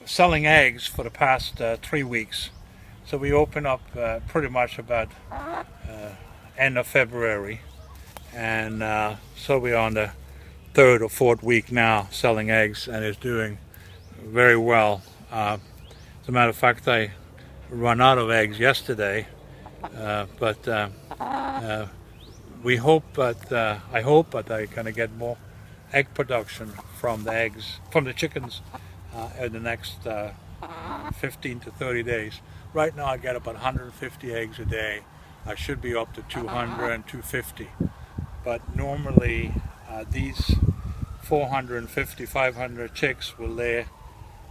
selling eggs for the past 3 weeks. So we open up pretty much about end of February, and so we're on the third or fourth week now selling eggs, and it's doing very well. As a matter of fact, I ran out of eggs yesterday, but we hope that I hope that I'm gonna get more egg production from the eggs, from the chickens, in the next 15 to 30 days. Right now I get about 150 eggs a day. I should be up to 200 and 250. But normally these 450, 500 chicks will lay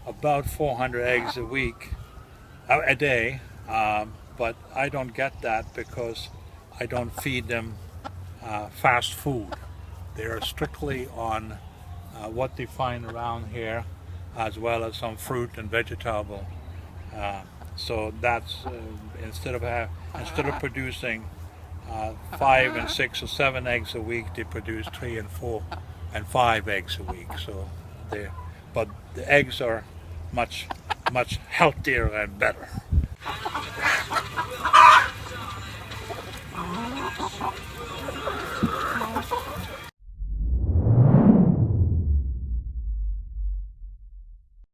about 400 eggs a day. But I don't get that because I don't feed them fast food. They are strictly on what they find around here, as well as some fruit and vegetable. So that's instead of producing 5 and 6 or 7 eggs a week, they produce 3 and 4 and 5 eggs a week. So but the eggs are much healthier and better.